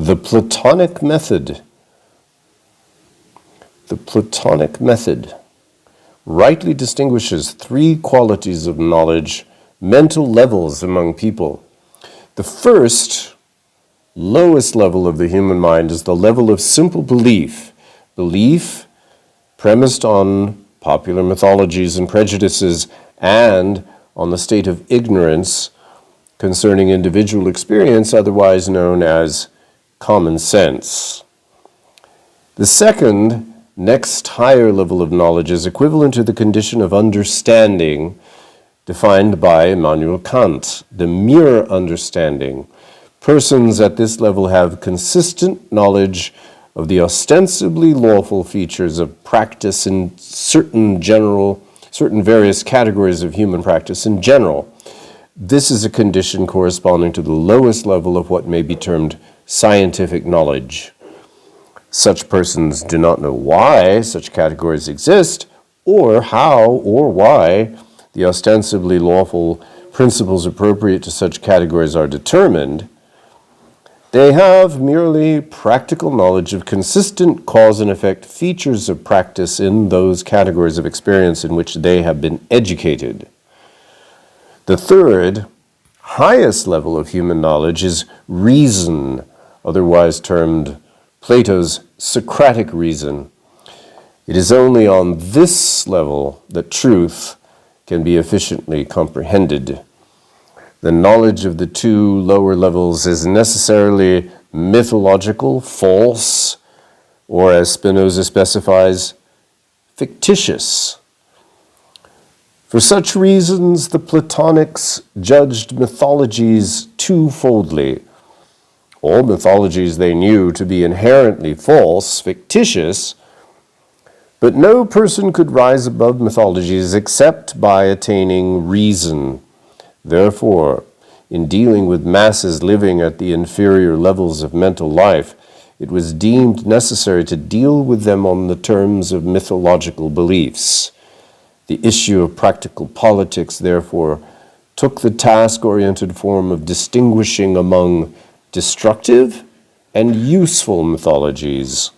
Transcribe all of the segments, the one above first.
The Platonic method. The Platonic method rightly distinguishes three qualities of knowledge, mental levels among people. The first, lowest level of the human mind is the level of simple belief. Belief premised on popular mythologies and prejudices and on the state of ignorance concerning individual experience, otherwise known as common sense. The second, next higher level of knowledge is equivalent to the condition of understanding defined by Immanuel Kant, the mere understanding. Persons at this level have consistent knowledge of the ostensibly lawful features of practice in certain various categories of human practice in general. This is a condition corresponding to the lowest level of what may be termed scientific knowledge. Such persons do not know why such categories exist, or how or why the ostensibly lawful principles appropriate to such categories are determined. They have merely practical knowledge of consistent cause and effect features of practice in those categories of experience in which they have been educated. The third, highest level of human knowledge is reason, otherwise termed Plato's Socratic reason. It is only on this level that truth can be efficiently comprehended. The knowledge of the two lower levels is necessarily mythological, false, or as Spinoza specifies, fictitious. For such reasons, the Platonics judged mythologies twofoldly. All mythologies they knew to be inherently false, fictitious, but no person could rise above mythologies except by attaining reason. Therefore, in dealing with masses living at the inferior levels of mental life, it was deemed necessary to deal with them on the terms of mythological beliefs. The issue of practical politics, therefore, took the task-oriented form of distinguishing among destructive and useful mythologies,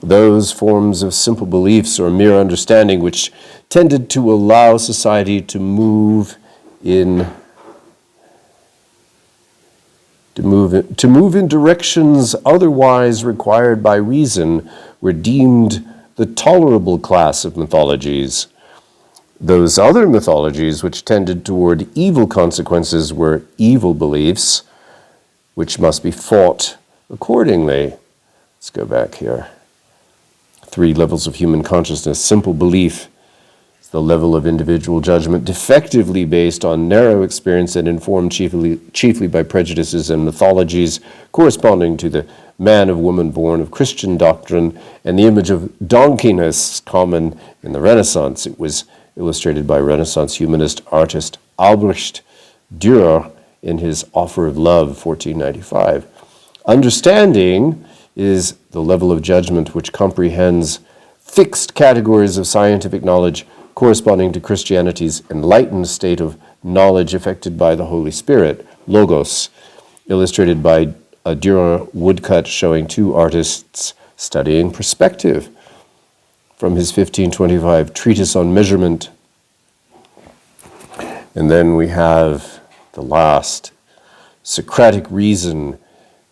those forms of simple beliefs or mere understanding which tended to allow society to move in directions otherwise required by reason were deemed the tolerable class of mythologies. Those other mythologies which tended toward evil consequences were evil beliefs, which must be fought accordingly. Let's go back here. Three levels of human consciousness. Simple belief is the level of individual judgment defectively based on narrow experience and informed chiefly by prejudices and mythologies corresponding to the man or woman born of Christian doctrine and the image of donkeyness common in the Renaissance. It was illustrated by Renaissance humanist artist Albrecht Dürer in his Offer of Love, 1495. Understanding is the level of judgment which comprehends fixed categories of scientific knowledge corresponding to Christianity's enlightened state of knowledge affected by the Holy Spirit, logos, illustrated by a Dürer woodcut showing two artists studying perspective from his 1525 treatise on measurement. And then we have the last. Socratic reason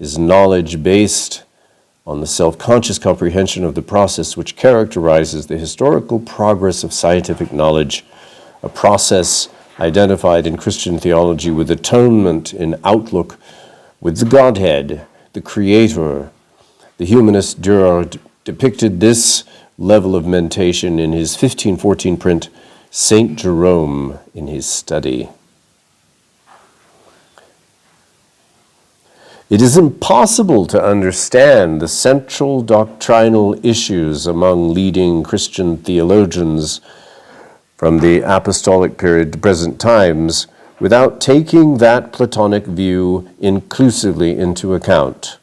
is knowledge based on the self-conscious comprehension of the process which characterizes the historical progress of scientific knowledge, a process identified in Christian theology with atonement in outlook with the Godhead, the Creator. The humanist Dürer depicted this level of mentation in his 1514 print, Saint Jerome in his Study. It is impossible to understand the central doctrinal issues among leading Christian theologians from the apostolic period to present times without taking that Platonic view inclusively into account.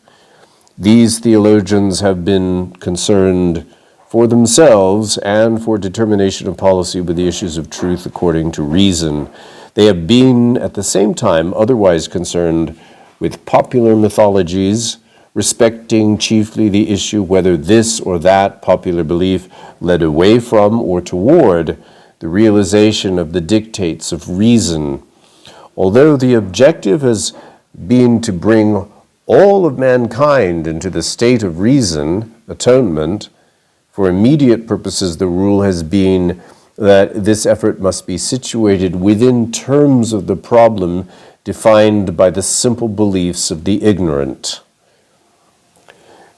These theologians have been concerned for themselves and for determination of policy with the issues of truth according to reason. They have been, at the same time, otherwise concerned with popular mythologies, respecting chiefly the issue whether this or that popular belief led away from or toward the realization of the dictates of reason. Although the objective has been to bring all of mankind into the state of reason, atonement, for immediate purposes the rule has been that this effort must be situated within terms of the problem defined by the simple beliefs of the ignorant.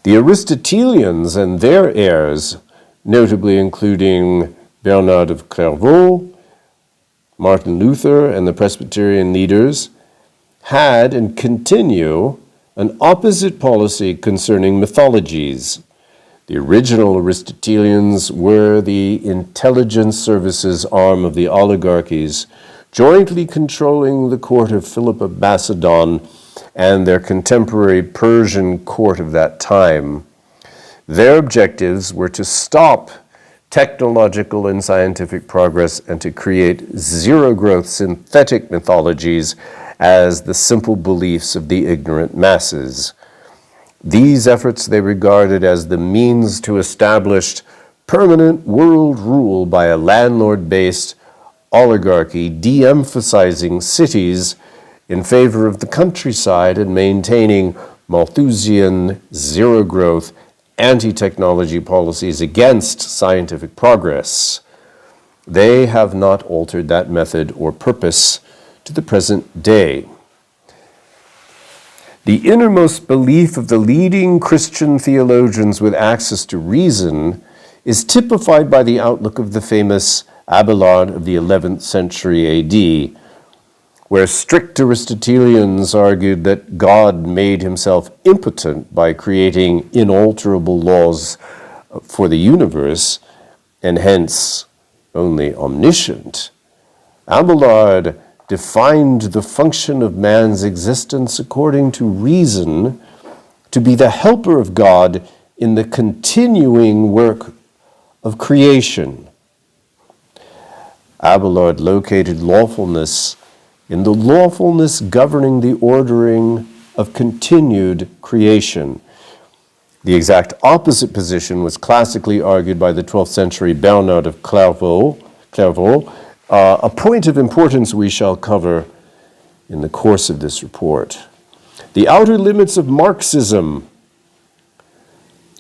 The Aristotelians and their heirs, notably including Bernard of Clairvaux, Martin Luther, and the Presbyterian leaders, had and continue an opposite policy concerning mythologies. The original Aristotelians were the intelligence services arm of the oligarchies, jointly controlling the court of Philip of Macedon and their contemporary Persian court of that time. Their objectives were to stop technological and scientific progress and to create zero-growth synthetic mythologies as the simple beliefs of the ignorant masses. These efforts they regarded as the means to establish permanent world rule by a landlord-based oligarchy, de-emphasizing cities in favor of the countryside and maintaining Malthusian zero-growth anti-technology policies against scientific progress. They have not altered that method or purpose to the present day. The innermost belief of the leading Christian theologians with access to reason is typified by the outlook of the famous Abelard of the 11th century AD, where strict Aristotelians argued that God made himself impotent by creating inalterable laws for the universe, and hence only omniscient. Abelard defined the function of man's existence according to reason to be the helper of God in the continuing work of creation. Abelard located lawfulness in the lawfulness governing the ordering of continued creation. The exact opposite position was classically argued by the 12th century Bernard of Clairvaux, a point of importance we shall cover in the course of this report. The outer limits of Marxism.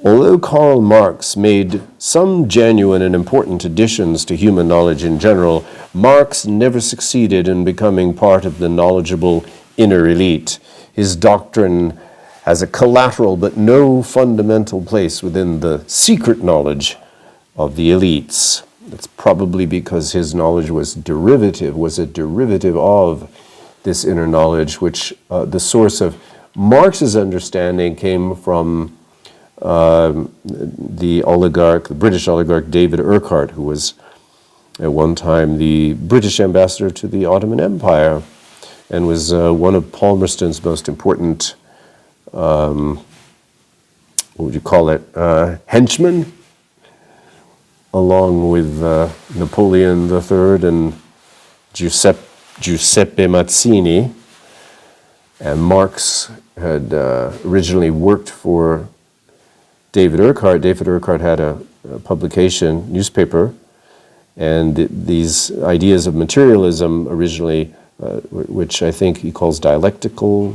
Although Karl Marx made some genuine and important additions to human knowledge in general, Marx never succeeded in becoming part of the knowledgeable inner elite. His doctrine has a collateral but no fundamental place within the secret knowledge of the elites. That's probably because his knowledge was a derivative of this inner knowledge, which the source of Marx's understanding came from the British oligarch David Urquhart, who was at one time the British ambassador to the Ottoman Empire and was one of Palmerston's most important, henchmen, along with Napoleon III and Giuseppe Mazzini. And Marx had originally worked for David Urquhart. David Urquhart had a publication, newspaper, and these ideas of materialism originally, which I think he calls dialectical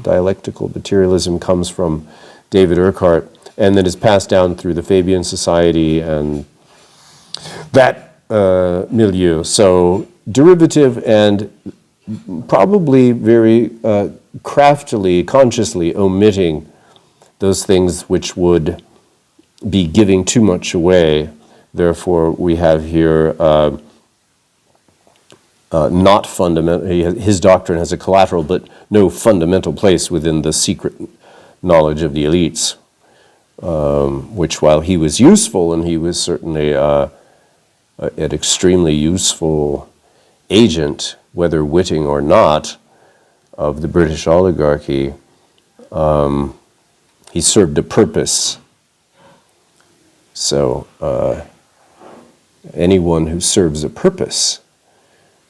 materialism, comes from David Urquhart, and then is passed down through the Fabian Society and that milieu. So derivative and probably very craftily, consciously omitting those things which would be giving too much away. Therefore, we have here not fundamental. His doctrine has a collateral, but no fundamental place within the secret knowledge of the elites, which, while he was useful, and he was certainly an extremely useful agent, whether witting or not, of the British oligarchy, he served a purpose. So anyone who serves a purpose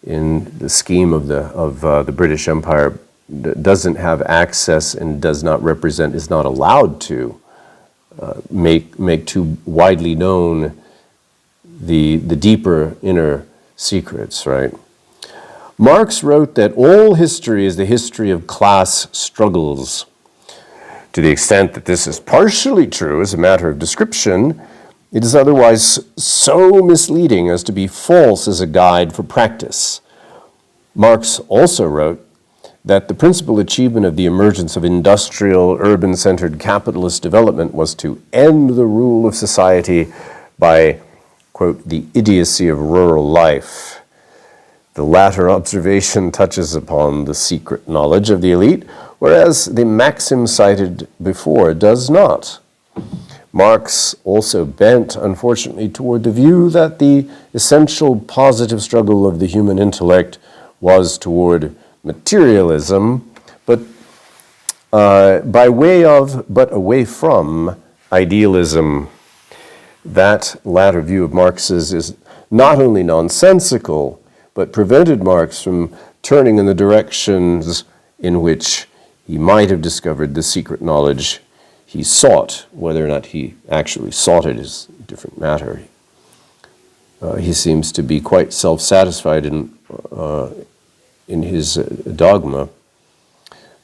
in the scheme of the British Empire doesn't have access and does not represent, is not allowed to make too widely known the deeper inner secrets, right? Marx wrote that all history is the history of class struggles. To the extent that this is partially true as a matter of description, it is otherwise so misleading as to be false as a guide for practice. Marx also wrote that the principal achievement of the emergence of industrial, urban-centered capitalist development was to end the rule of society by, quote, the idiocy of rural life. The latter observation touches upon the secret knowledge of the elite, whereas the maxim cited before does not. Marx also bent, unfortunately, toward the view that the essential positive struggle of the human intellect was toward materialism, but away from idealism. That latter view of Marx's is not only nonsensical, but prevented Marx from turning in the directions in which he might have discovered the secret knowledge he sought. Whether or not he actually sought it is a different matter. He seems to be quite self-satisfied in his dogma.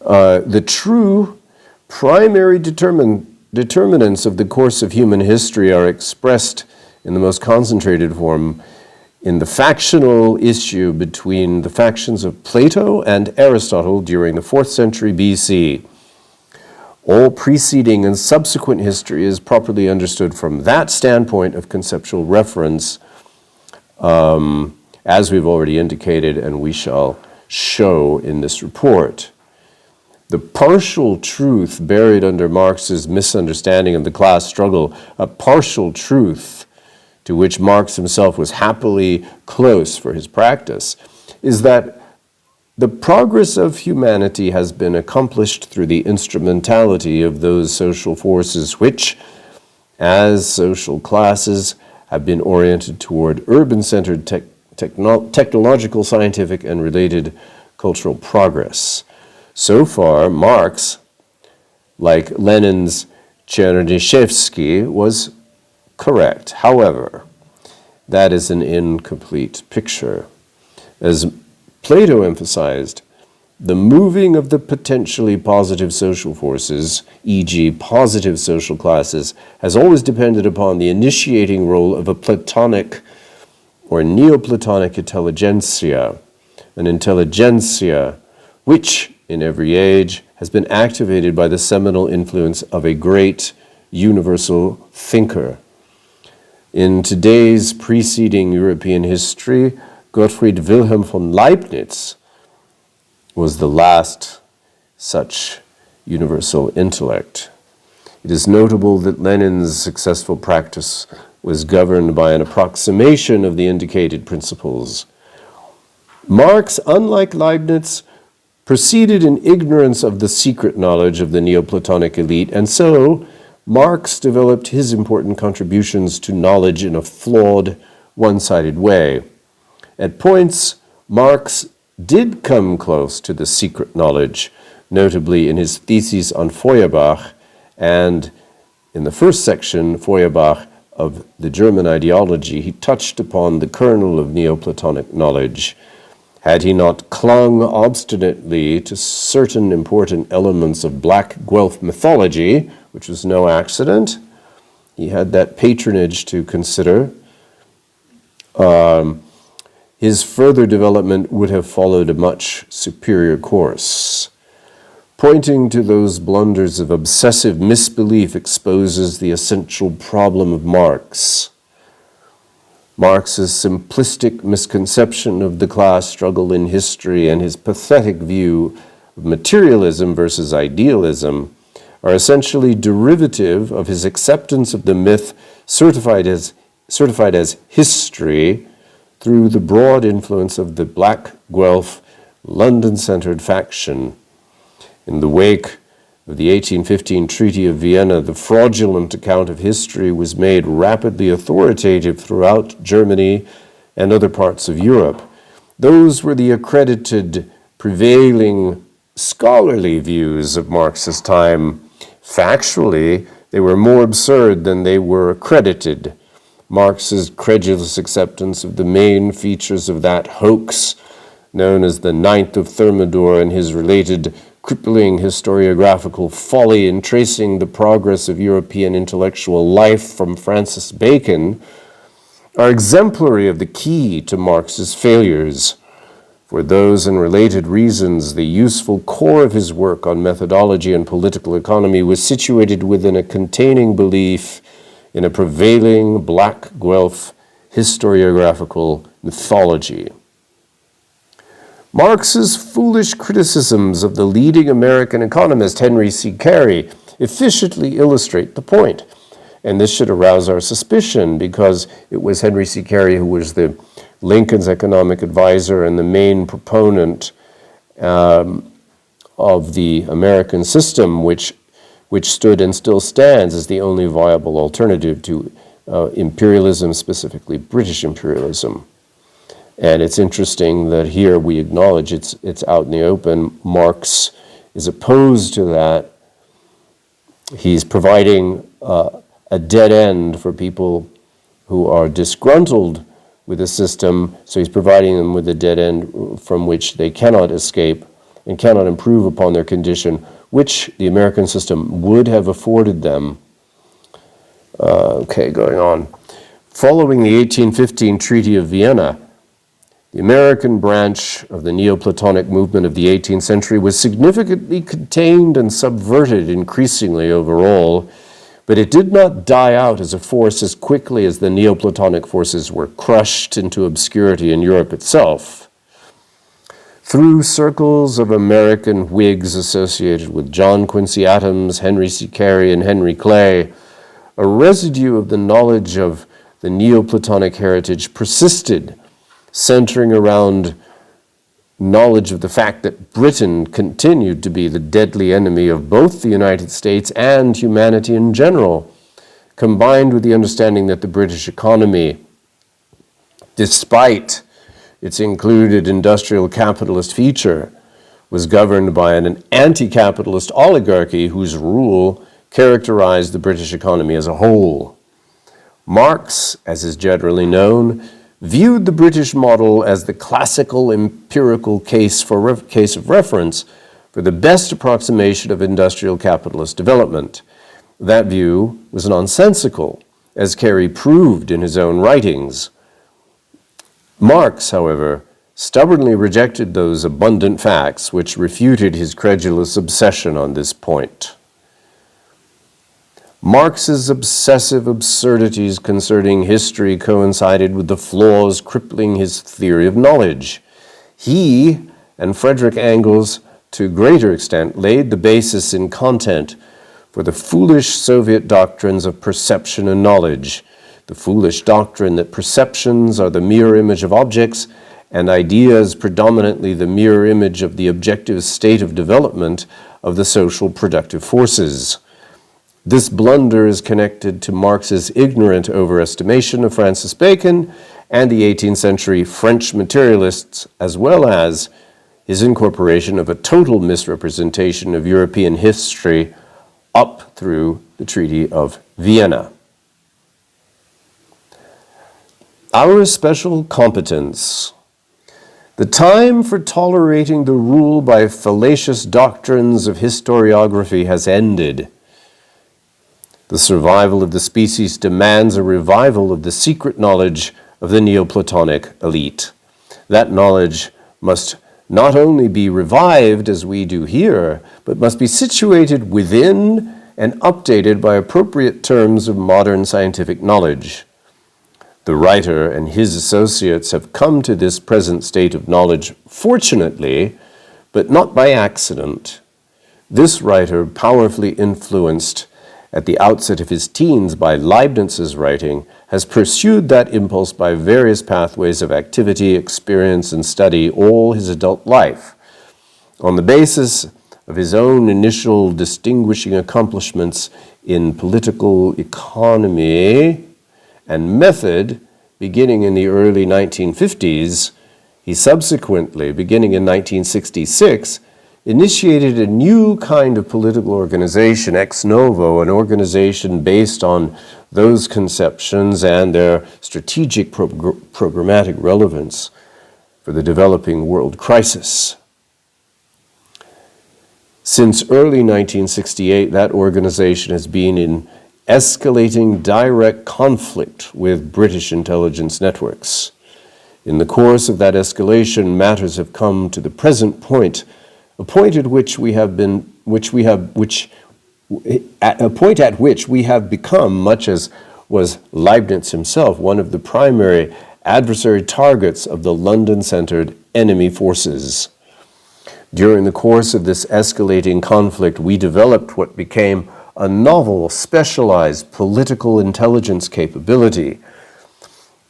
The true primary determinants of the course of human history are expressed in the most concentrated form in the factional issue between the factions of Plato and Aristotle during the 4th century BC. All preceding and subsequent history is properly understood from that standpoint of conceptual reference, as we've already indicated and we shall show in this report. The partial truth buried under Marx's misunderstanding of the class struggle, a partial truth to which Marx himself was happily close for his practice, is that the progress of humanity has been accomplished through the instrumentality of those social forces which, as social classes, have been oriented toward urban-centered technological, scientific, and related cultural progress. So far, Marx, like Lenin's Chernyshevsky, was correct. However, that is an incomplete picture. As Plato emphasized, the moving of the potentially positive social forces, e.g. positive social classes, has always depended upon the initiating role of a Platonic or Neoplatonic intelligentsia, an intelligentsia which, in every age, has been activated by the seminal influence of a great universal thinker. In today's preceding European history, Gottfried Wilhelm von Leibniz was the last such universal intellect. It is notable that Lenin's successful practice was governed by an approximation of the indicated principles. Marx, unlike Leibniz, proceeded in ignorance of the secret knowledge of the Neoplatonic elite, and so Marx developed his important contributions to knowledge in a flawed, one-sided way. At points, Marx did come close to the secret knowledge, notably in his thesis on Feuerbach and in the first section, Feuerbach, of the German ideology. He touched upon the kernel of Neoplatonic knowledge. Had he not clung obstinately to certain important elements of black Guelph mythology, which was no accident, he had that patronage to consider, his further development would have followed a much superior course. Pointing to those blunders of obsessive misbelief exposes the essential problem of Marx. Marx's simplistic misconception of the class struggle in history and his pathetic view of materialism versus idealism are essentially derivative of his acceptance of the myth certified as history through the broad influence of the Black Guelph, London-centered faction. In the wake of the 1815 Treaty of Vienna, the fraudulent account of history was made rapidly authoritative throughout Germany and other parts of Europe. Those were the accredited prevailing scholarly views of Marx's time. Factually, they were more absurd than they were accredited. Marx's credulous acceptance of the main features of that hoax known as the Ninth of Thermidor and his related crippling historiographical folly in tracing the progress of European intellectual life from Francis Bacon are exemplary of the key to Marx's failures. For those and related reasons, the useful core of his work on methodology and political economy was situated within a containing belief in a prevailing black Guelph historiographical mythology. Marx's foolish criticisms of the leading American economist Henry C. Carey efficiently illustrate the point. And this should arouse our suspicion because it was Henry C. Carey who was the Lincoln's economic advisor and the main proponent of the American system, which stood and still stands as the only viable alternative to imperialism, specifically British imperialism. And it's interesting that here we acknowledge it's out in the open. Marx is opposed to that. He's providing a dead end for people who are disgruntled with the system, so he's providing them with a dead end from which they cannot escape and cannot improve upon their condition, which the American system would have afforded them. Going on. Following the 1815 Treaty of Vienna, the American branch of the Neoplatonic movement of the 18th century was significantly contained and subverted increasingly overall, but it did not die out as a force as quickly as the Neoplatonic forces were crushed into obscurity in Europe itself. Through circles of American Whigs associated with John Quincy Adams, Henry C. Carey, and Henry Clay, a residue of the knowledge of the Neoplatonic heritage persisted, centering around knowledge of the fact that Britain continued to be the deadly enemy of both the United States and humanity in general, combined with the understanding that the British economy, despite its included industrial capitalist feature, was governed by an anti-capitalist oligarchy whose rule characterized the British economy as a whole. Marx, as is generally known, viewed the British model as the classical empirical case of reference for the best approximation of industrial capitalist development. That view was nonsensical, as Carey proved in his own writings. Marx, however, stubbornly rejected those abundant facts which refuted his credulous obsession on this point. Marx's obsessive absurdities concerning history coincided with the flaws crippling his theory of knowledge. He and Frederick Engels, to a greater extent, laid the basis in content for the foolish Soviet doctrines of perception and knowledge, the foolish doctrine that perceptions are the mirror image of objects and ideas predominantly the mirror image of the objective state of development of the social productive forces. This blunder is connected to Marx's ignorant overestimation of Francis Bacon and the 18th century French materialists, as well as his incorporation of a total misrepresentation of European history up through the Treaty of Vienna. Our special competence. The time for tolerating the rule by fallacious doctrines of historiography has ended. The survival of the species demands a revival of the secret knowledge of the Neoplatonic elite. That knowledge must not only be revived as we do here, but must be situated within and updated by appropriate terms of modern scientific knowledge. The writer and his associates have come to this present state of knowledge fortunately, but not by accident. This writer, powerfully influenced at the outset of his teens by Leibniz's writing, has pursued that impulse by various pathways of activity, experience, and study all his adult life. On the basis of his own initial distinguishing accomplishments in political economy and method, beginning in the early 1950s, he subsequently, beginning in 1966, initiated a new kind of political organization, ex novo, an organization based on those conceptions and their strategic programmatic relevance for the developing world crisis. Since early 1968, that organization has been in escalating direct conflict with British intelligence networks. In the course of that escalation, matters have come to the present point, a point at which we have become, much as was Leibniz himself, one of the primary adversary targets of the London-centered enemy forces. During the course of this escalating conflict, we developed what became a novel, specialized political intelligence capability,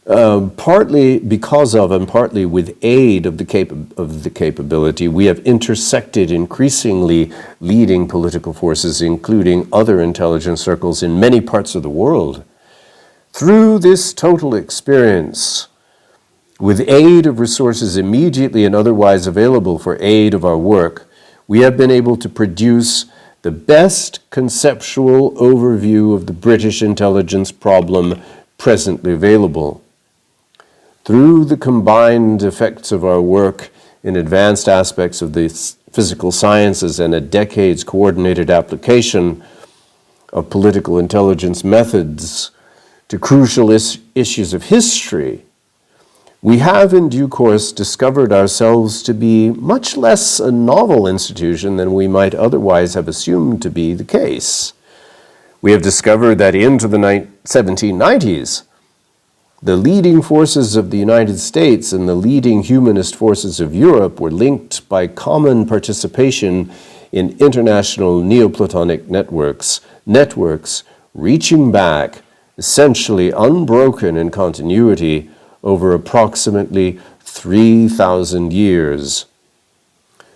partly because of and partly with aid of the capability. We have intersected increasingly leading political forces, including other intelligence circles in many parts of the world. Through this total experience, with aid of resources immediately and otherwise available for aid of our work, we have been able to produce the best conceptual overview of the British intelligence problem presently available. Through the combined effects of our work in advanced aspects of the physical sciences and a decade's coordinated application of political intelligence methods to crucial issues of history, we have in due course discovered ourselves to be much less a novel institution than we might otherwise have assumed to be the case. We have discovered that into the 1790s, the leading forces of the United States and the leading humanist forces of Europe were linked by common participation in international Neoplatonic networks reaching back, essentially unbroken in continuity, over approximately 3,000 years.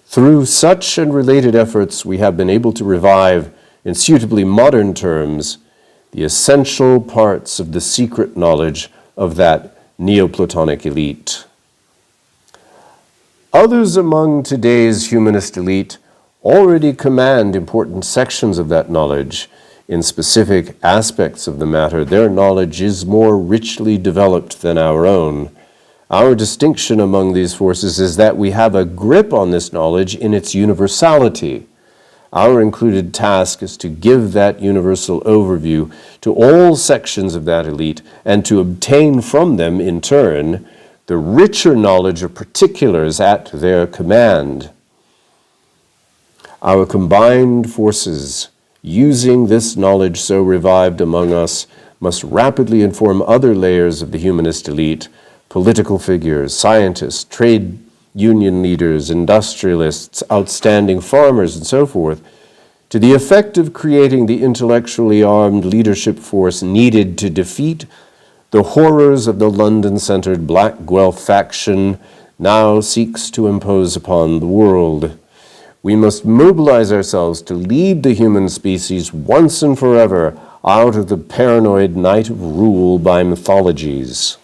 Through such and related efforts, we have been able to revive, in suitably modern terms, the essential parts of the secret knowledge of that Neoplatonic elite. Others among today's humanist elite already command important sections of that knowledge. In specific aspects of the matter, their knowledge is more richly developed than our own. Our distinction among these forces is that we have a grip on this knowledge in its universality. Our included task is to give that universal overview to all sections of that elite and to obtain from them, in turn, the richer knowledge of particulars at their command. Our combined forces, using this knowledge so revived among us, must rapidly inform other layers of the humanist elite, political figures, scientists, trade union leaders, industrialists, outstanding farmers, and so forth, to the effect of creating the intellectually armed leadership force needed to defeat the horrors of the London-centered Black Guelph faction now seeks to impose upon the world. We must mobilize ourselves to lead the human species once and forever out of the paranoid night of rule by mythologies.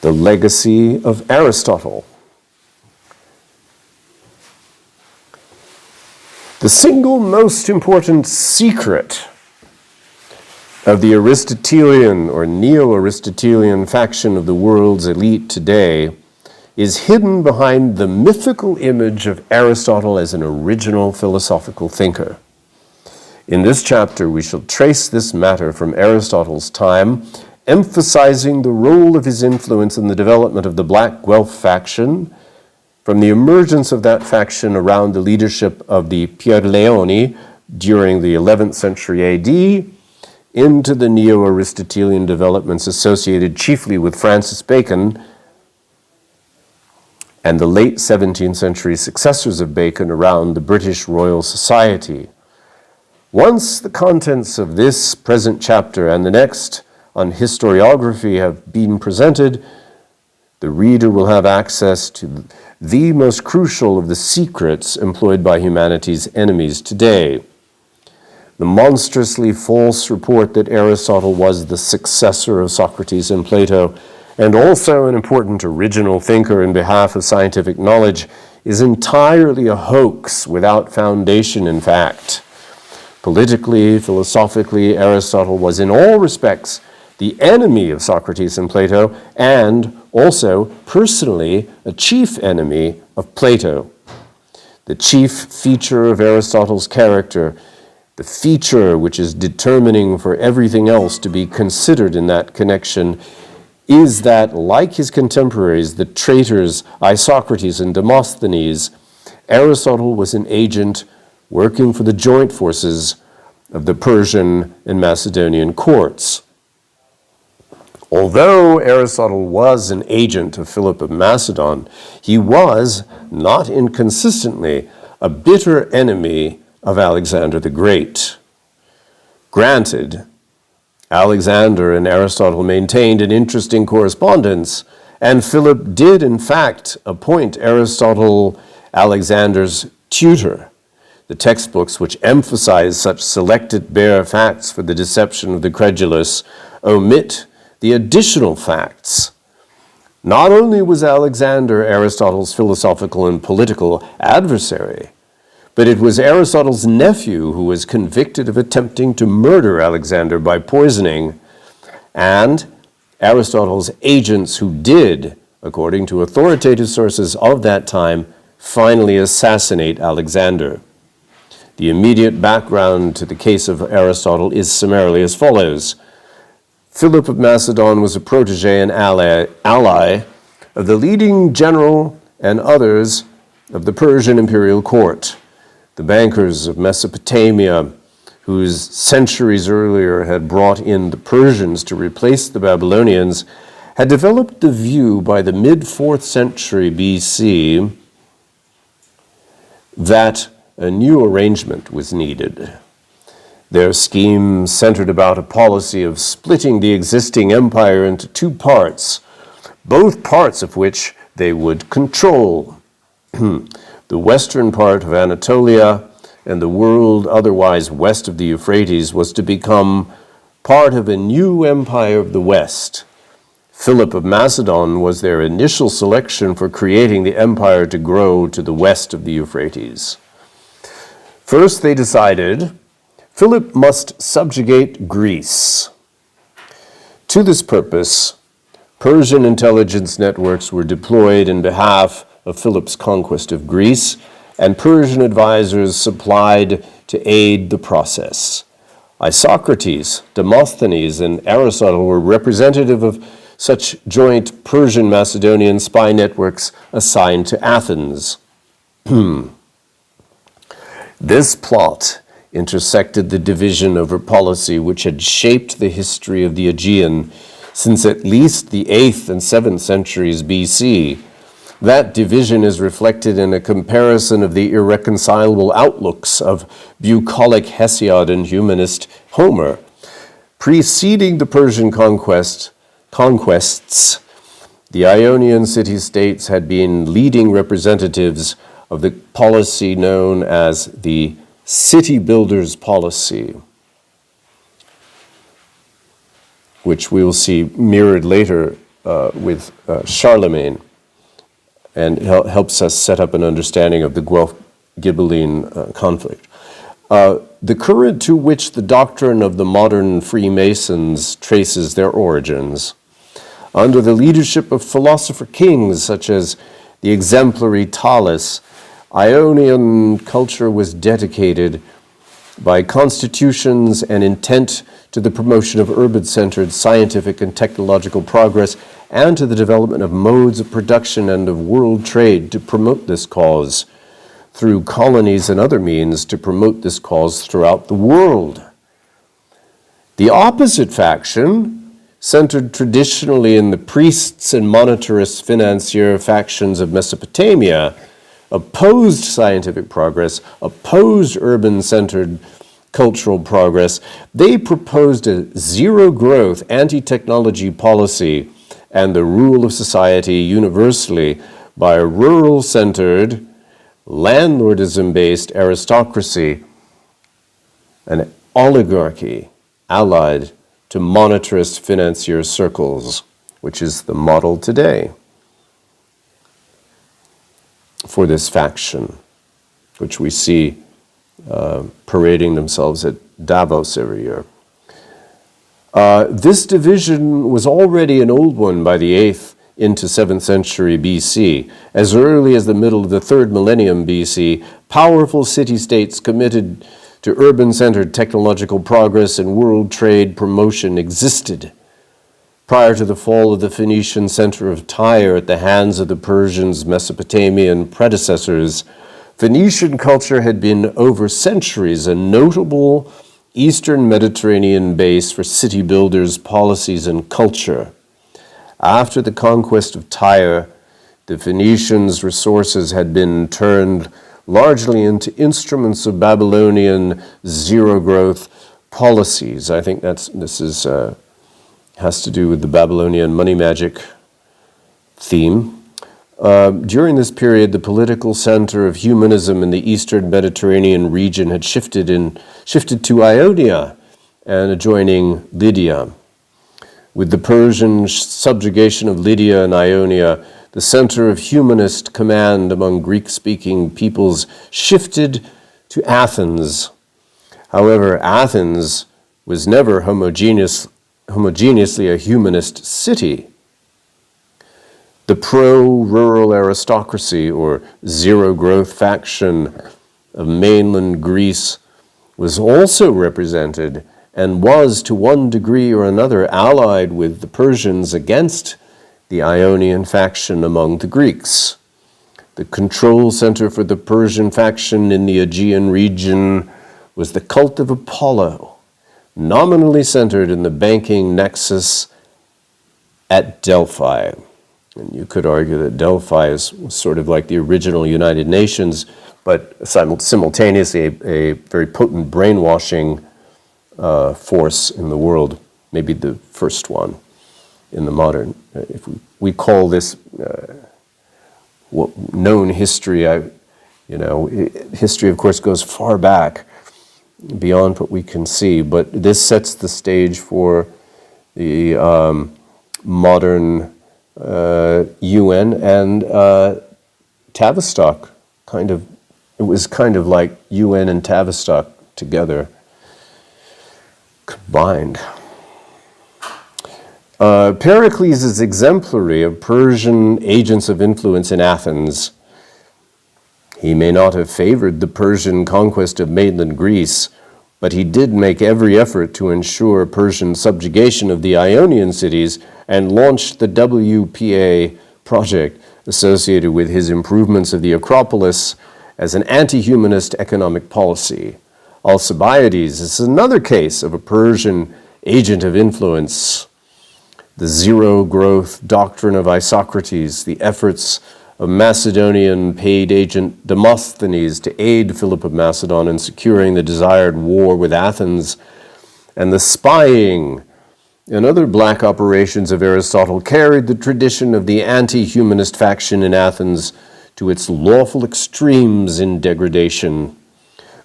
The legacy of Aristotle. The single most important secret of the Aristotelian or Neo-Aristotelian faction of the world's elite today is hidden behind the mythical image of Aristotle as an original philosophical thinker. In this chapter, we shall trace this matter from Aristotle's time, emphasizing the role of his influence in the development of the Black Guelph faction, from the emergence of that faction around the leadership of the Pierleoni during the 11th century AD, into the Neo-Aristotelian developments associated chiefly with Francis Bacon and the late 17th century successors of Bacon around the British Royal Society. Once the contents of this present chapter and the next on historiography have been presented, the reader will have access to the most crucial of the secrets employed by humanity's enemies today. The monstrously false report that Aristotle was the successor of Socrates and Plato and also an important original thinker in behalf of scientific knowledge, is entirely a hoax without foundation in fact. Politically, philosophically, Aristotle was in all respects the enemy of Socrates and Plato, and also, personally, a chief enemy of Plato. The chief feature of Aristotle's character, the feature which is determining for everything else to be considered in that connection, is that, like his contemporaries, the traitors Isocrates and Demosthenes, Aristotle was an agent working for the joint forces of the Persian and Macedonian courts. Although Aristotle was an agent of Philip of Macedon, he was, not inconsistently, a bitter enemy of Alexander the Great. Granted, Alexander and Aristotle maintained an interesting correspondence, and Philip did in fact appoint Aristotle Alexander's tutor. The textbooks which emphasize such selected bare facts for the deception of the credulous omit the additional facts. Not only was Alexander Aristotle's philosophical and political adversary, but it was Aristotle's nephew who was convicted of attempting to murder Alexander by poisoning, and Aristotle's agents who did, according to authoritative sources of that time, finally assassinate Alexander. The immediate background to the case of Aristotle is summarily as follows. Philip of Macedon was a protege and ally of the leading general and others of the Persian imperial court. The bankers of Mesopotamia, whose centuries earlier had brought in the Persians to replace the Babylonians, had developed the view by the mid-4th century BC that a new arrangement was needed. Their scheme centered about a policy of splitting the existing empire into two parts, both parts of which they would control. The western part of Anatolia and the world otherwise west of the Euphrates was to become part of a new empire of the West. Philip of Macedon was their initial selection for creating the empire to grow to the west of the Euphrates. First, they decided Philip must subjugate Greece. To this purpose, Persian intelligence networks were deployed in behalf of Philip's conquest of Greece, and Persian advisors supplied to aid the process. Isocrates, Demosthenes, and Aristotle were representative of such joint Persian-Macedonian spy networks assigned to Athens. This plot intersected the division over policy which had shaped the history of the Aegean since at least the 8th and 7th centuries BC. That division is reflected in a comparison of the irreconcilable outlooks of bucolic Hesiod and humanist Homer. Preceding the Persian conquests, the Ionian city-states had been leading representatives of the policy known as the city builders policy, which we will see mirrored later with Charlemagne, and helps us set up an understanding of the Guelph-Ghibelline conflict. The current to which the doctrine of the modern Freemasons traces their origins, under the leadership of philosopher kings such as the exemplary Thales, Ionian culture was dedicated by constitutions and intent to the promotion of urban-centered scientific and technological progress and to the development of modes of production and of world trade to promote this cause, through colonies and other means to promote this cause throughout the world. The opposite faction, centered traditionally in the priests and monetarist financier factions of Mesopotamia, opposed scientific progress, opposed urban-centered cultural progress. They proposed a zero-growth anti-technology policy and the rule of society universally by a rural-centered, landlordism-based aristocracy, an oligarchy allied to monetarist financier circles. which is the model today for this faction, which we see parading themselves at Davos every year. This division was already an old one by the 8th into 7th century BC. As early as the middle of the 3rd millennium BC, powerful city-states committed to urban-centered technological progress and world trade promotion existed. Prior to the fall of the Phoenician center of Tyre at the hands of the Persians' Mesopotamian predecessors, Phoenician culture had been over centuries a notable Eastern Mediterranean base for city builders' policies and culture. After the conquest of Tyre, the Phoenicians' resources had been turned largely into instruments of Babylonian zero-growth policies. I think this has to do with the Babylonian money magic theme. During this period, the political center of humanism in the Eastern Mediterranean region had shifted to Ionia and adjoining Lydia. With the Persian subjugation of Lydia and Ionia, the center of humanist command among Greek-speaking peoples shifted to Athens. However, Athens was never homogeneously a humanist city. The pro-rural aristocracy, or zero-growth faction of mainland Greece, was also represented and was, to one degree or another, allied with the Persians against the Ionian faction among the Greeks. The control center for the Persian faction in the Aegean region was the cult of Apollo, nominally centered in the banking nexus at Delphi. And you could argue that Delphi was sort of like the original United Nations, but simultaneously a very potent brainwashing force in the world, maybe the first one in the modern. If we call this known history, history of course goes far back beyond what we can see, but this sets the stage for the modern UN and Tavistock. It was kind of like UN and Tavistock together, combined. Pericles is exemplary of Persian agents of influence in Athens. He may not have favored the Persian conquest of mainland Greece, but he did make every effort to ensure Persian subjugation of the Ionian cities and launched the WPA project associated with his improvements of the Acropolis as an anti-humanist economic policy. Alcibiades is another case of a Persian agent of influence. The zero-growth doctrine of Isocrates, the efforts of Macedonian paid agent Demosthenes to aid Philip of Macedon in securing the desired war with Athens, and the spying and other black operations of Aristotle carried the tradition of the anti-humanist faction in Athens to its lawful extremes in degradation.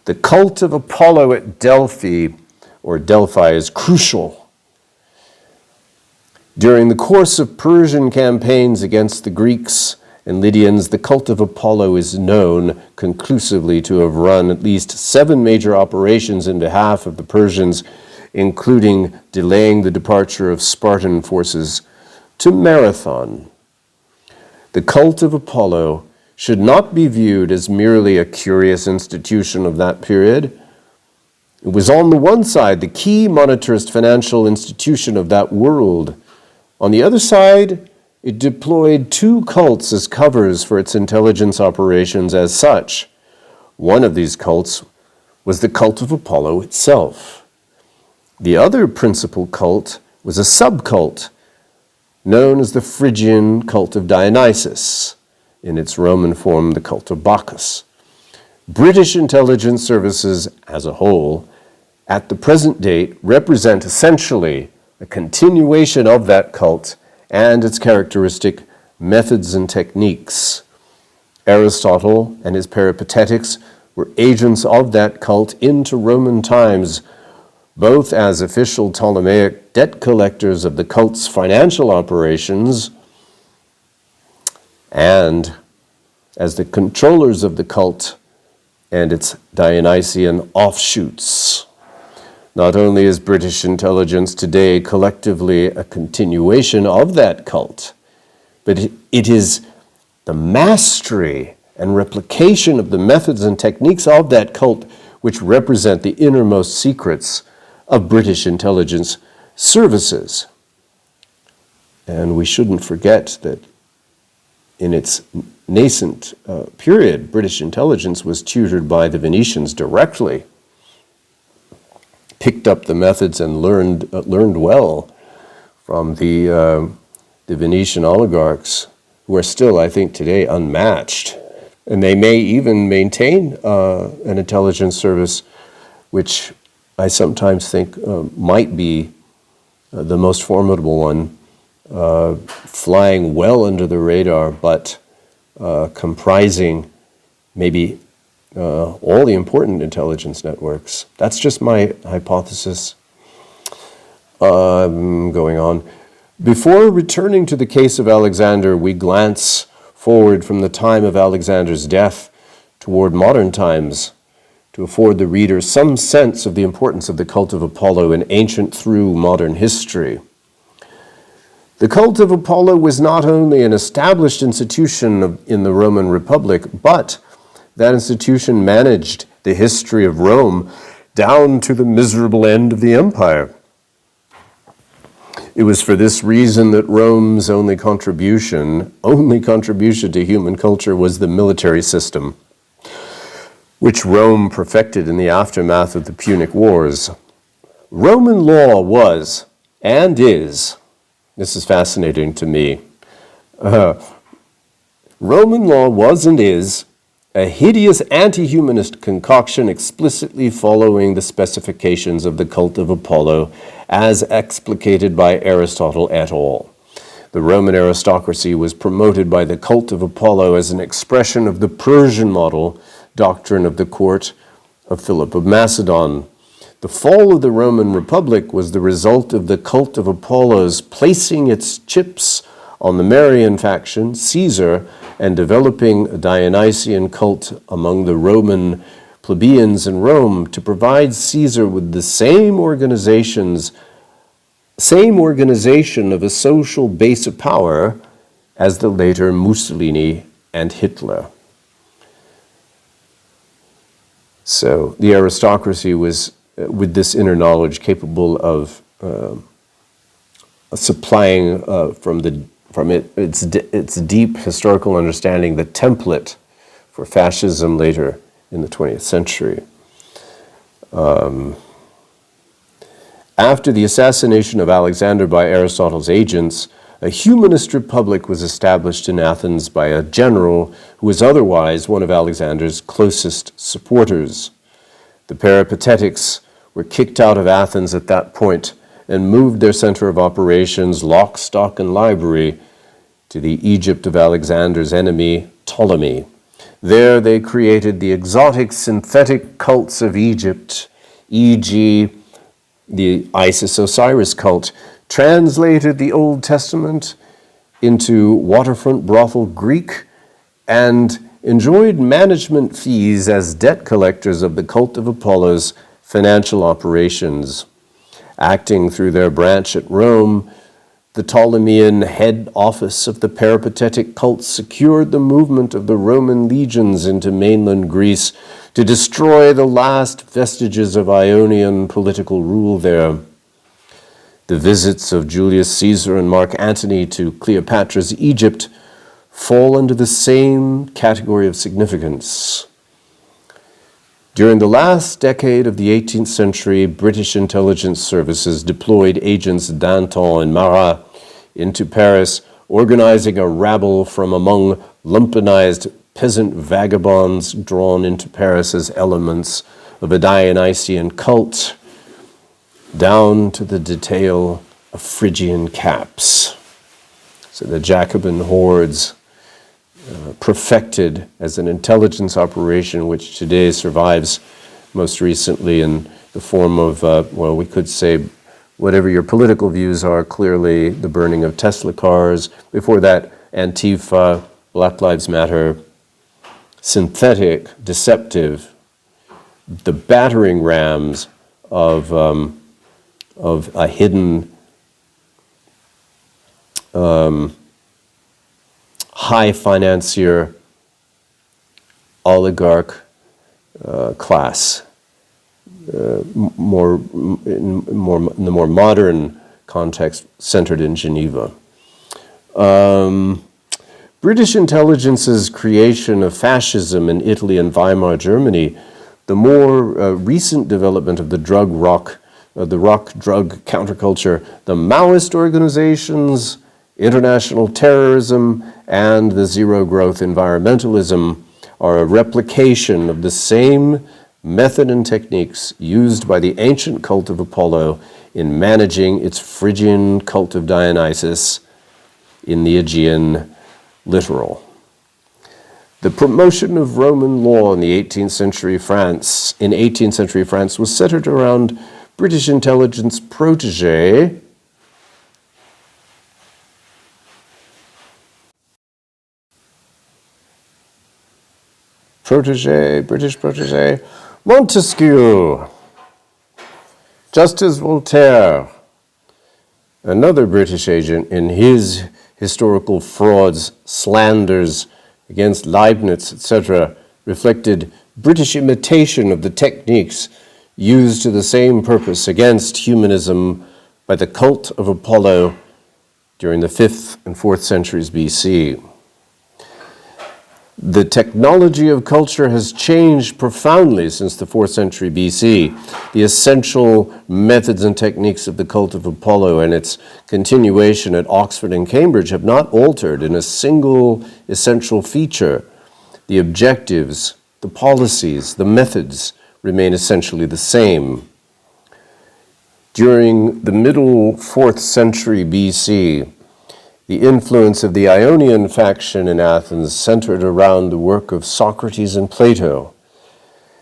The cult of Apollo at Delphi, or Delphi, is crucial. During the course of Persian campaigns against the Greeks and Lydians, the cult of Apollo is known conclusively to have run at least 7 major operations in behalf of the Persians, including delaying the departure of Spartan forces to Marathon. The cult of Apollo should not be viewed as merely a curious institution of that period. It was on the one side the key monetarist financial institution of that world. On the other side, it deployed 2 cults as covers for its intelligence operations as such. One of these cults was the cult of Apollo itself. The other principal cult was a subcult known as the Phrygian cult of Dionysus, in its Roman form, the cult of Bacchus. British intelligence services as a whole, at the present date, represent essentially a continuation of that cult and its characteristic methods and techniques. Aristotle and his Peripatetics were agents of that cult into Roman times, both as official Ptolemaic debt collectors of the cult's financial operations and as the controllers of the cult and its Dionysian offshoots. Not only is British intelligence today collectively a continuation of that cult, but it is the mastery and replication of the methods and techniques of that cult which represent the innermost secrets of British intelligence services. And we shouldn't forget that in its nascent period, British intelligence was tutored by the Venetians directly, picked up the methods and learned well from the Venetian oligarchs, who are still, I think, today unmatched. And they may even maintain an intelligence service which I sometimes think might be the most formidable one, flying well under the radar, but comprising maybe all the important intelligence networks. That's just my hypothesis. Going on. Before returning to the case of Alexander, we glance forward from the time of Alexander's death toward modern times to afford the reader some sense of the importance of the cult of Apollo in ancient through modern history. The cult of Apollo was not only an established institution in the Roman Republic, but that institution managed the history of Rome down to the miserable end of the empire. It was for this reason that Rome's only contribution to human culture was the military system, which Rome perfected in the aftermath of the Punic Wars. Roman law was, and is, this is fascinating to me, Roman law was and is a hideous anti-humanist concoction explicitly following the specifications of the cult of Apollo as explicated by Aristotle et al. The Roman aristocracy was promoted by the cult of Apollo as an expression of the Persian model doctrine of the court of Philip of Macedon. The fall of the Roman Republic was the result of the cult of Apollo's placing its chips on the Marian faction, Caesar, and developing a Dionysian cult among the Roman plebeians in Rome to provide Caesar with the same organization of a social base of power as the later Mussolini and Hitler. So the aristocracy was, with this inner knowledge, capable of supplying from its deep historical understanding the template for fascism later in the 20th century. After the assassination of Alexander by Aristotle's agents, a humanist republic was established in Athens by a general who was otherwise one of Alexander's closest supporters. The Peripatetics were kicked out of Athens at that point and moved their center of operations, lock, stock, and library, to the Egypt of Alexander's enemy, Ptolemy. There they created the exotic synthetic cults of Egypt, e.g., the Isis-Osiris cult, translated the Old Testament into waterfront brothel Greek, and enjoyed management fees as debt collectors of the cult of Apollo's financial operations. Acting through their branch at Rome, the Ptolemean head office of the peripatetic cult secured the movement of the Roman legions into mainland Greece to destroy the last vestiges of Ionian political rule there. The visits of Julius Caesar and Mark Antony to Cleopatra's Egypt fall under the same category of significance. During the last decade of the 18th century, British intelligence services deployed agents Danton and Marat into Paris, organizing a rabble from among lumpenized peasant vagabonds drawn into Paris as elements of a Dionysian cult, down to the detail of Phrygian caps. So the Jacobin hordes perfected as an intelligence operation which today survives most recently in the form of, well, we could say, whatever your political views are, clearly the burning of Tesla cars. Before that, Antifa, Black Lives Matter, synthetic, deceptive, the battering rams of a hidden high financier oligarch class, in the more modern context centered in Geneva. British intelligence's creation of fascism in Italy and Weimar Germany, the more recent development of the rock drug counterculture, the Maoist organizations, international terrorism, and the zero-growth environmentalism are a replication of the same method and techniques used by the ancient cult of Apollo in managing its Phrygian cult of Dionysus in the Aegean littoral. The promotion of Roman law in 18th century France was centered around British intelligence protege British protege, Montesquieu, just as Voltaire, another British agent, in his historical frauds, slanders against Leibniz, etc., reflected British imitation of the techniques used to the same purpose against humanism by the cult of Apollo during the 5th and 4th centuries BC. The technology of culture has changed profoundly since the 4th century BC. The essential methods and techniques of the cult of Apollo and its continuation at Oxford and Cambridge have not altered in a single essential feature. The objectives, the policies, the methods remain essentially the same. During the middle 4th century BC, the influence of the Ionian faction in Athens centered around the work of Socrates and Plato.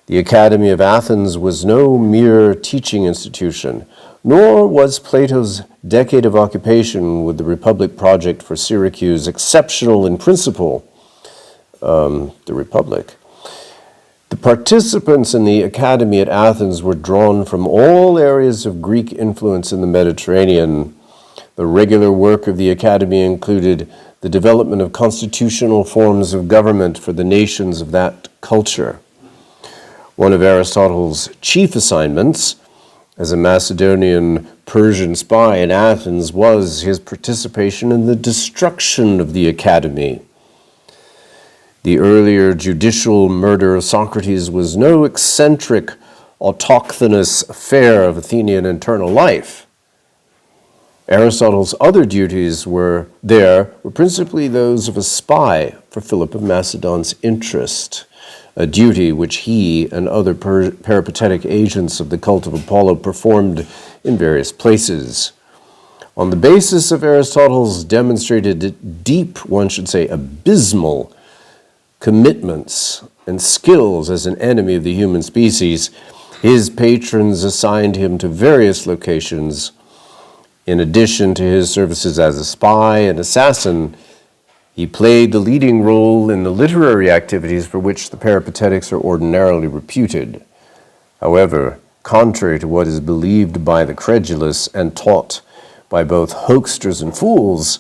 The Academy of Athens was no mere teaching institution, nor was Plato's decade of occupation with the Republic project for Syracuse exceptional in principle. The Republic. The participants in the Academy at Athens were drawn from all areas of Greek influence in the Mediterranean. The regular work of the Academy included the development of constitutional forms of government for the nations of that culture. One of Aristotle's chief assignments as a Macedonian Persian spy in Athens was his participation in the destruction of the Academy. The earlier judicial murder of Socrates was no eccentric, autochthonous affair of Athenian internal life. Aristotle's other duties were principally those of a spy for Philip of Macedon's interest, a duty which he and other peripatetic agents of the cult of Apollo performed in various places. On the basis of Aristotle's demonstrated deep, one should say abysmal, commitments and skills as an enemy of the human species, his patrons assigned him to various locations. In addition to his services as a spy and assassin, he played the leading role in the literary activities for which the peripatetics are ordinarily reputed. However, contrary to what is believed by the credulous and taught by both hoaxsters and fools,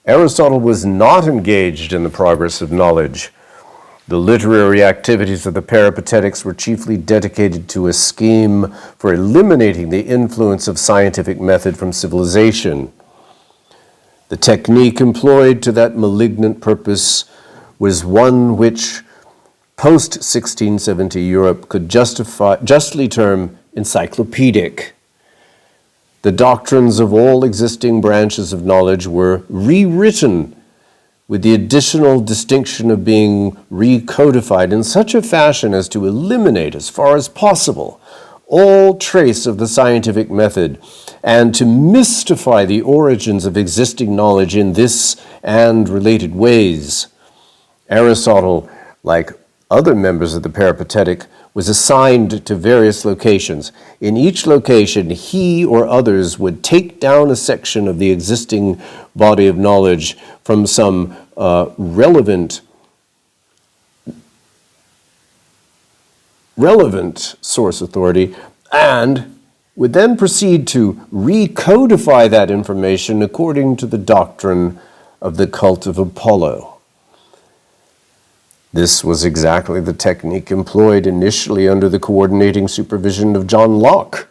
Aristotle was not engaged in the progress of knowledge. The literary activities of the peripatetics were chiefly dedicated to a scheme for eliminating the influence of scientific method from civilization. The technique employed to that malignant purpose was one which post-1670 Europe could justly term encyclopedic. The doctrines of all existing branches of knowledge were rewritten with the additional distinction of being recodified in such a fashion as to eliminate, as far as possible, all trace of the scientific method and to mystify the origins of existing knowledge in this and related ways. Aristotle, like other members of the peripatetic, was assigned to various locations. In each location, he or others would take down a section of the existing body of knowledge from some relevant source authority and would then proceed to recodify that information according to the doctrine of the cult of Apollo. This was exactly the technique employed initially under the coordinating supervision of John Locke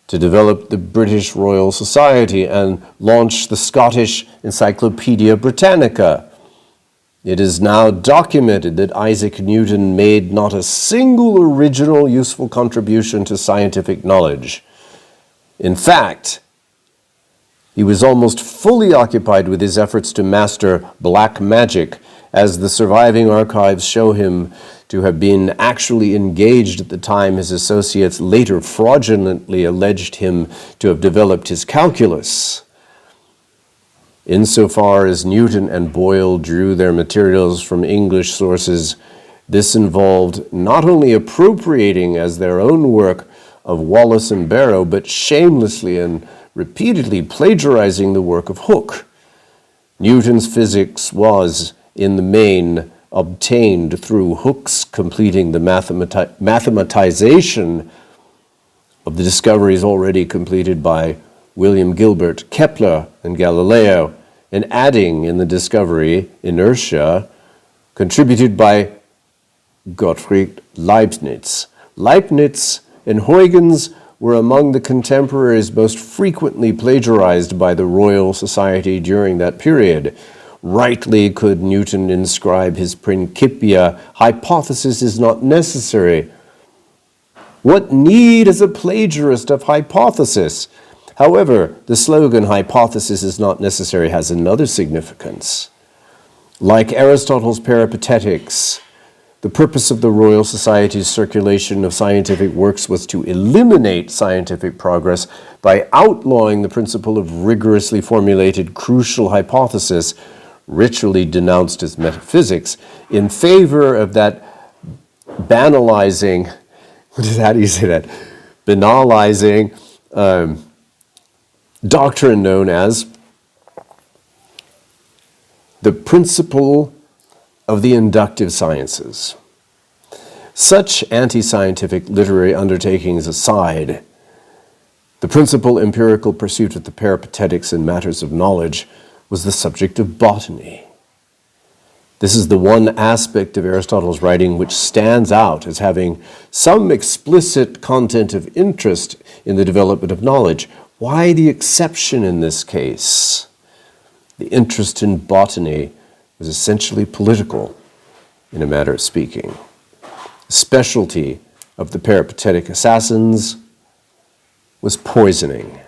to develop the British Royal Society and launch the Scottish Encyclopaedia Britannica. It is now documented that Isaac Newton made not a single original useful contribution to scientific knowledge. In fact, he was almost fully occupied with his efforts to master black magic, as the surviving archives show him to have been actually engaged at the time his associates later fraudulently alleged him to have developed his calculus. Insofar as Newton and Boyle drew their materials from English sources, this involved not only appropriating as their own work of Wallace and Barrow, but shamelessly and repeatedly plagiarizing the work of Hooke. Newton's physics was, in the main, obtained through Hooke's completing the mathematization of the discoveries already completed by William Gilbert, Kepler, and Galileo, and adding in the discovery inertia contributed by Gottfried Leibniz. Leibniz and Huygens were among the contemporaries most frequently plagiarized by the Royal Society during that period. Rightly could Newton inscribe his Principia, hypothesis is not necessary. What need is a plagiarist of hypothesis? However, the slogan hypothesis is not necessary has another significance. Like Aristotle's Peripatetics, the purpose of the Royal Society's circulation of scientific works was to eliminate scientific progress by outlawing the principle of rigorously formulated crucial hypothesis, ritually denounced as metaphysics, in favor of that banalizing doctrine known as the principle of the inductive sciences. Such anti-scientific literary undertakings aside, the principal empirical pursuit of the peripatetics in matters of knowledge was the subject of botany. This is the one aspect of Aristotle's writing which stands out as having some explicit content of interest in the development of knowledge. Why the exception in this case? The interest in botany was essentially political, in a manner of speaking. The specialty of the peripatetic assassins was poisoning.